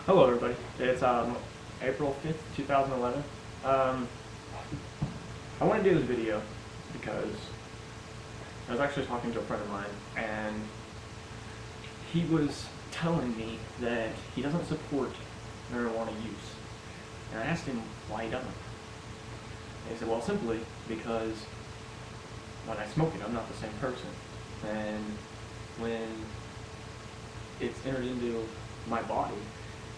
Hello everybody, it's April 5th, 2011. I want to do this video because I was actually talking to a friend of mine and he was telling me that he doesn't support marijuana use. And I asked him why he doesn't. And he said, well, simply because when I smoke it, I'm not the same person. And when it's entered into my body,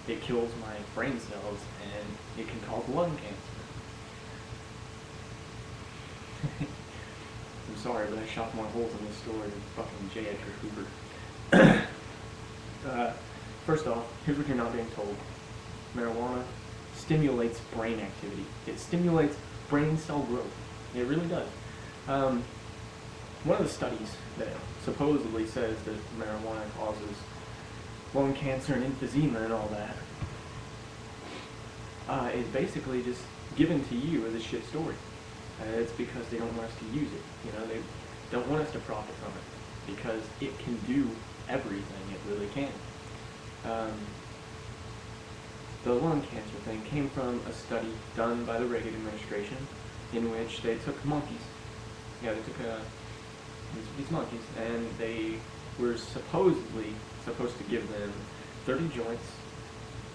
it kills my brain cells and it can cause lung cancer. I'm sorry, but I shot more holes in this story than fucking J. Edgar Hoover. First off, here's what you're not being told. Marijuana stimulates brain activity. It stimulates brain cell growth. It really does. One of the studies that supposedly says that marijuana causes lung cancer and emphysema and all that is basically just given to you as a shit story. It's because they don't want us to use it. You know, they don't want us to profit from it because it can do everything. It really can. The lung cancer thing came from a study done by the Reagan administration in which they took monkeys. Yeah, they took these monkeys and they were supposedly supposed to give them 30 joints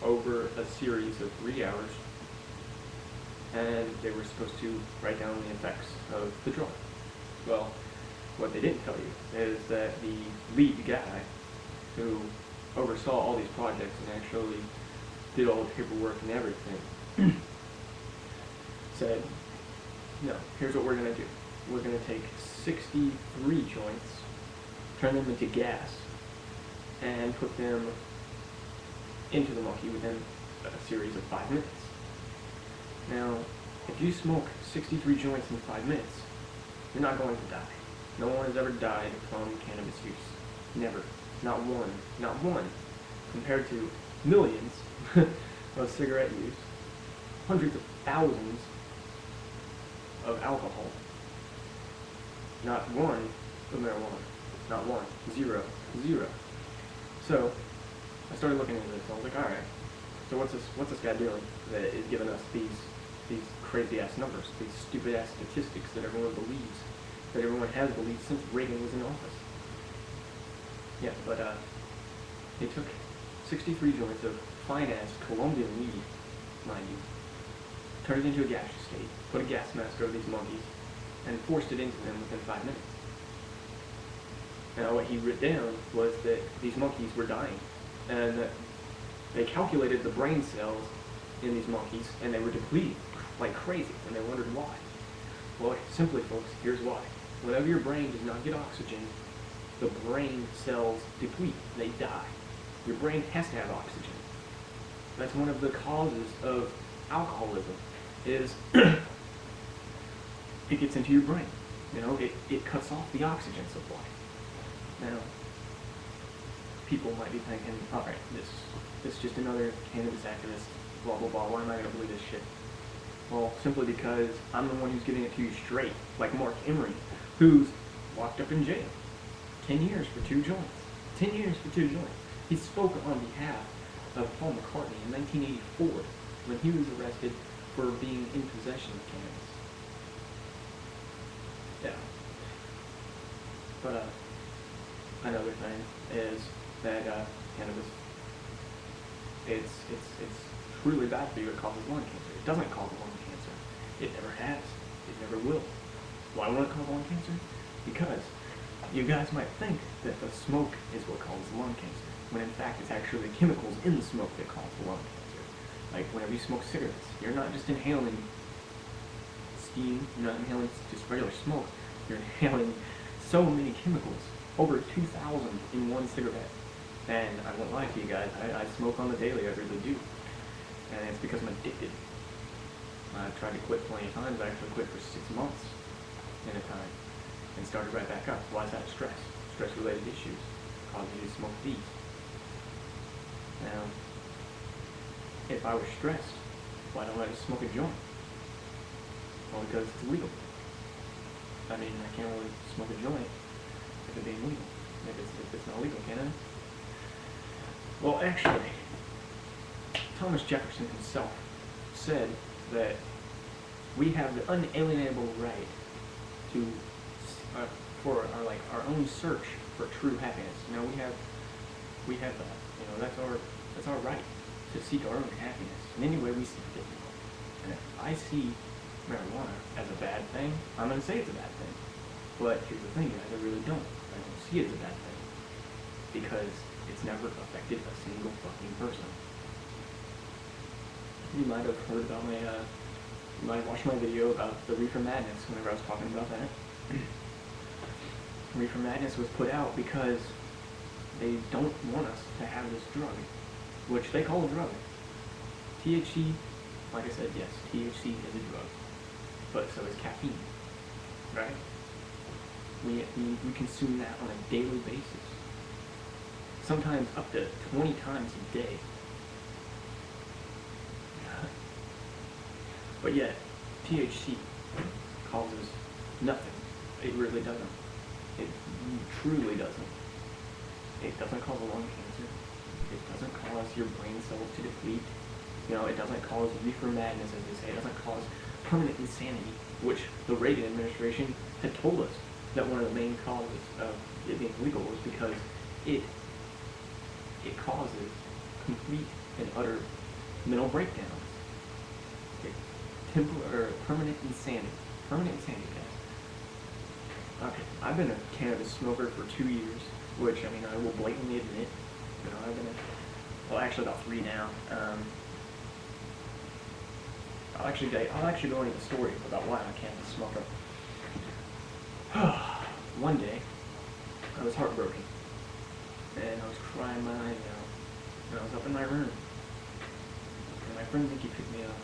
over a series of 3 hours, and they were supposed to write down the effects of the drug. Well, what they didn't tell you is that the lead guy who oversaw all these projects and actually did all the paperwork and everything said, no, here's what we're going to do. We're going to take 63 joints, turn them into gas, and put them into the monkey within a series of 5 minutes. Now, if you smoke 63 joints in 5 minutes, you're not going to die. No one has ever died from cannabis use. Never. Not one. Not one. Compared to millions of cigarette use, hundreds of thousands of alcohol. Not one of marijuana. Not one. Zero. Zero. So, I started looking into this. I was like, alright, so what's this guy doing that is giving us these crazy ass numbers, these stupid ass statistics that everyone believes, that everyone has believed since Reagan was in office? Yeah, but they took 63 joints of fine ass Colombian weed, mind you, turned it into a gaseous state, put a gas mask over these monkeys, and forced it into them within 5 minutes. Now what he wrote down was that these monkeys were dying, and that they calculated the brain cells in these monkeys, and they were depleting like crazy, and they wondered why. Well, simply, folks, here's why. Whenever your brain does not get oxygen, the brain cells deplete, they die. Your brain has to have oxygen. That's one of the causes of alcoholism, is it gets into your brain. You know, it cuts off the oxygen supply. Now, people might be thinking, alright, this is just another cannabis activist, blah blah blah, why am I going to believe this shit? Well, simply because I'm the one who's giving it to you straight, like Mark Emery, who's locked up in jail. 10 years for 2 joints. 10 years for 2 joints. He spoke on behalf of Paul McCartney in 1984 when he was arrested for being in possession of cannabis. Yeah. But, another thing is that cannabis, it's truly bad for you. It causes lung cancer. It doesn't cause lung cancer. It never has. It never will. Why won't it cause lung cancer? Because you guys might think that the smoke is what causes lung cancer, when in fact it's actually the chemicals in the smoke that cause the lung cancer. Like whenever you smoke cigarettes, you're not just inhaling steam, you're not inhaling just regular smoke, you're inhaling so many chemicals. Over 2,000 in one cigarette. And I won't lie to you guys, I smoke on the daily, I really do. And it's because I'm addicted. I've tried to quit plenty of times. I actually quit for 6 months at a time and started right back up. Why is that? Stress. Stress-related issues cause you to smoke these. Now, if I was stressed, why don't I just smoke a joint? Well, because it's illegal. I mean, I can't really smoke a joint if it being legal. If it's not legal, can I? Well, actually, Thomas Jefferson himself said that we have the unalienable right to, for our own search for true happiness. You know, we have that. You know, that's our right to seek our own happiness in any way we see fit. And if I see marijuana as a bad thing, I'm going to say it's a bad thing. But here's the thing, guys, I really don't. I don't see it as a bad thing. Because it's never affected a single fucking person. You might have heard about you might have watched my video about the Reefer Madness whenever I was talking about that. Reefer Madness was put out because they don't want us to have this drug, which they call a drug. THC, like I said, yes, THC is a drug, but so is caffeine, right? We consume that on a daily basis, sometimes up to 20 times a day. But yet, THC causes nothing. It really doesn't. It truly doesn't. It doesn't cause lung cancer. It doesn't cause your brain cells to deplete. You know, it doesn't cause reefer madness, as they say. It doesn't cause permanent insanity, which the Reagan administration had told us that one of the main causes of it being legal was because it causes complete and utter mental breakdowns. Permanent insanity. Permanent insanity, guys. Okay, I've been a cannabis smoker for 2 years, which, I mean, I will blatantly admit, you know, I've been well, actually about 3 now. I'll actually go into the story about why I'm a cannabis smoker. One day, I was heartbroken, and I was crying my eyes out, and I was up in my room, and my friend Nikki picked me up,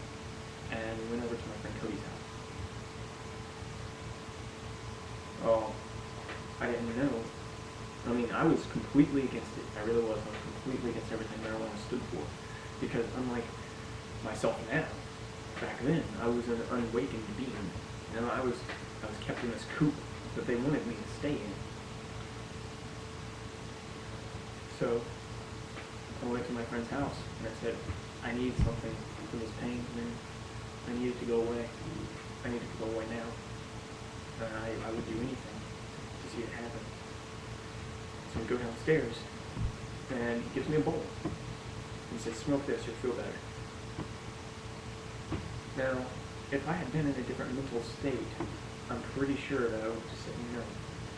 and we went over to my friend Cody's house. Oh, I didn't know. I mean, I was completely against it. I really was. I was completely against everything marijuana stood for. Because unlike myself now, back then, I was an unawakened being. You know, I was kept in this coop that they wanted me to stay in. So, I went to my friend's house, and I said, I need something for this pain, man. I need it to go away. I need it to go away now. And I would do anything to see it happen. So we go downstairs, and he gives me a bowl. He says, smoke this, you'll feel better. Now, if I had been in a different mental state, I'm pretty sure that I would have just said no.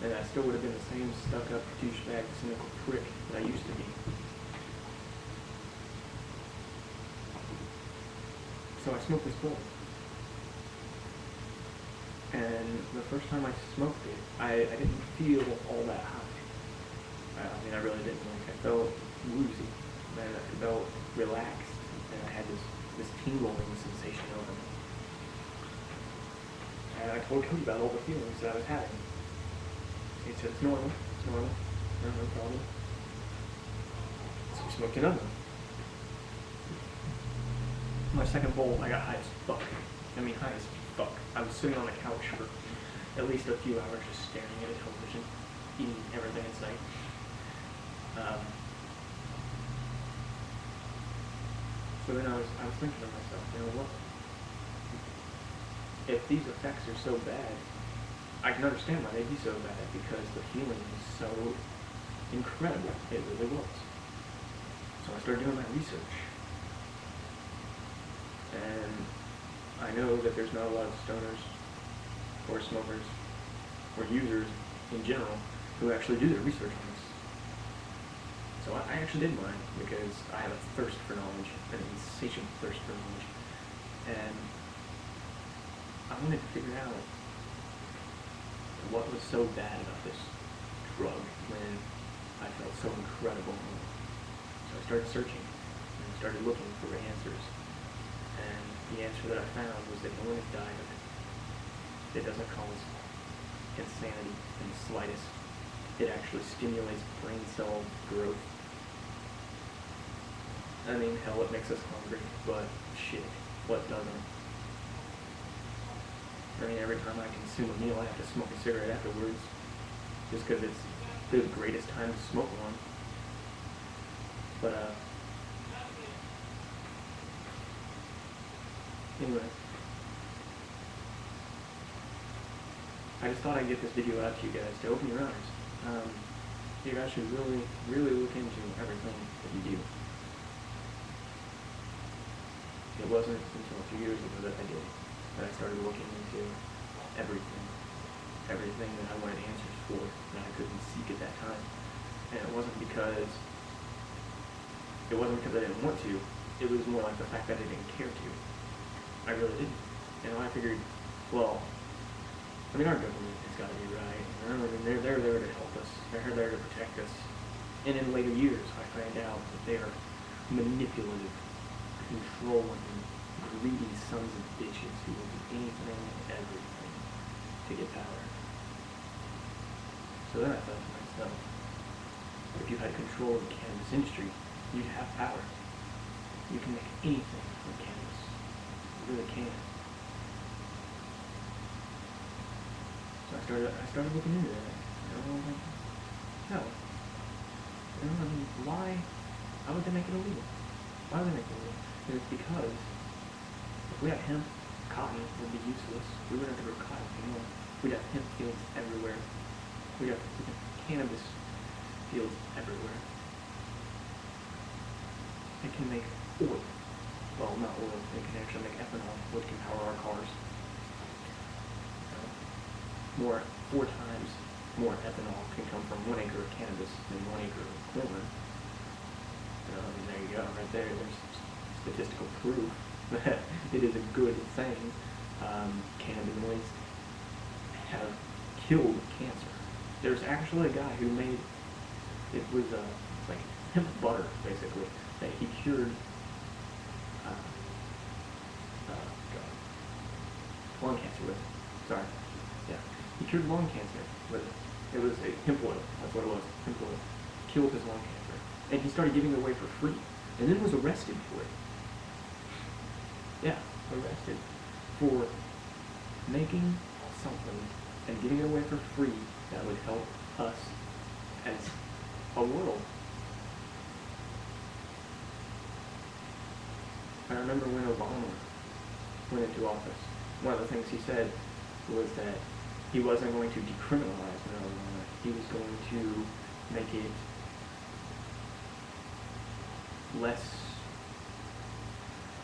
And I still would have been the same stuck-up, douchebag, cynical prick that I used to be. So I smoked this bowl. And the first time I smoked it, I didn't feel all that high. I mean, I really didn't. Like, I felt woozy, and I felt relaxed, and I had this tingling sensation over me. And I told Cody about all the feelings that I was having. He said, it's normal, no problem. So we smoked another one. My second bowl, I got high as fuck. I mean, high as fuck. I was sitting on the couch for at least a few hours just staring at a television, eating everything in sight. So then I was thinking to myself, you know what? If these effects are so bad, I can understand why they'd be so bad, because the feeling is so incredible. It really was. So I started doing my research. And I know that there's not a lot of stoners or smokers or users in general who actually do their research on this. So I actually did mine because I have a thirst for knowledge, an insatiable thirst for knowledge. And I wanted to figure out what was so bad about this drug when I felt so incredible. So I started searching and started looking for answers. And the answer that I found was that no one has died of it. It doesn't cause insanity in the slightest. It actually stimulates brain cell growth. I mean, hell, it makes us hungry, but shit, what doesn't? I mean, every time I consume a meal, I have to smoke a cigarette afterwards, just because it's the greatest time to smoke one. But, Anyway, I just thought I'd get this video out to you guys to open your eyes. You guys should really, really look into everything that you do. It wasn't until a few years ago that I did, that I started looking into everything. Everything that I wanted answers for, that I couldn't seek at that time. And it wasn't because I didn't want to, it was more like the fact that I didn't care to. I really didn't. I figured, well, our government has got to be right. They're there to help us. They're there to protect us. And in later years, I find out that they are manipulative, controlling, greedy sons of bitches who will do anything and everything to get power. So then I thought to myself, if you had control of the cannabis industry, you'd have power. You can make anything from cannabis. You really can. So I started looking into that. Hell. Why would they make it illegal? Why would they make it illegal? And it's because if we had hemp, cotton would be useless. We wouldn't have to grow cotton anymore. We'd have hemp fields everywhere. We'd have cannabis fields everywhere. It can make oil. Well, not oil. It can actually make ethanol, which can power our cars. 4 times more ethanol can come from 1 acre of cannabis than 1 acre of corn. There you go, right there. There's statistical proof that it is a good thing. Cannabinoids have killed cancer. There's actually a guy who made, it was like hemp butter, basically, that he cured lung cancer with. Sorry. Yeah. He cured lung cancer with it. It was a hemp oil. That's what it was. Hemp oil. Killed his lung cancer. And he started giving it away for free. And then was arrested for it. Yeah, arrested for making something and giving it away for free that would help us as a world. I remember when Obama went into office, one of the things he said was that he wasn't going to decriminalize marijuana. He was going to make it less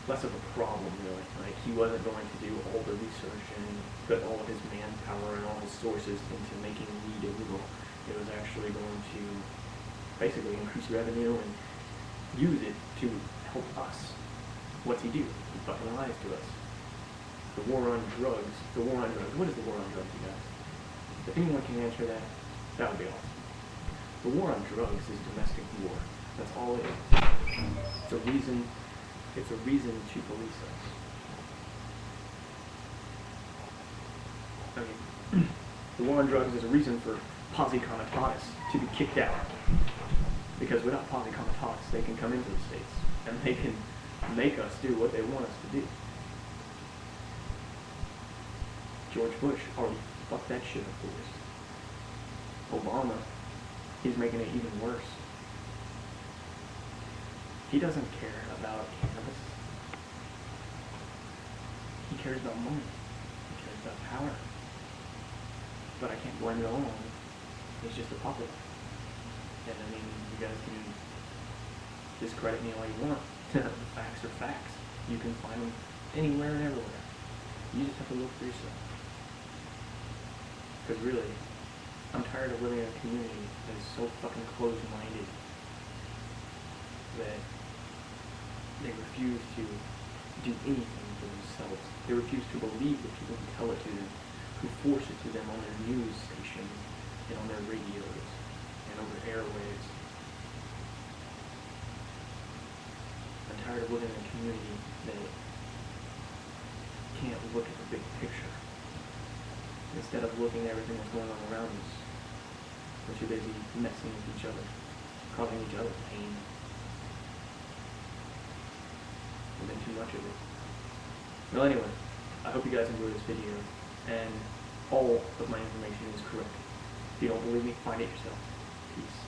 of a problem, really. Like, he wasn't going to do all the research and put all of his manpower and all his sources into making weed illegal. It was actually going to basically increase revenue and use it to help us. What's he do? He fucking lies to us. The war on drugs. The war on drugs. What is the war on drugs, you guys? If anyone can answer that, that would be awesome. The war on drugs is domestic war. That's all it is. It's a reason to police us. I mean, the war on drugs is a reason for posse comitatus to be kicked out. Because without posse comitatus, they can come into the States and they can make us do what they want us to do. George Bush already fucked that shit up for us. Obama, he's making it even worse. He doesn't care about cannabis. He cares about money. He cares about power. But I can't blame it all on him. He's just a puppet. And I mean, you guys can discredit me all you want. The facts are facts. You can find them anywhere and everywhere. You just have to look for yourself. Because really, I'm tired of living in a community that is so fucking closed-minded that they refuse to do anything for themselves. They refuse to believe the people who tell it to them, who force it to them on their news stations and on their radios and over airwaves. I'm tired of living in a community that can't look at the big picture. Instead of looking at everything that's going on around us, we're too busy messing with each other, causing each other pain. There's been too much of it. Well, anyway, I hope you guys enjoyed this video, and all of my information is correct. If you don't believe me, find it yourself. Peace.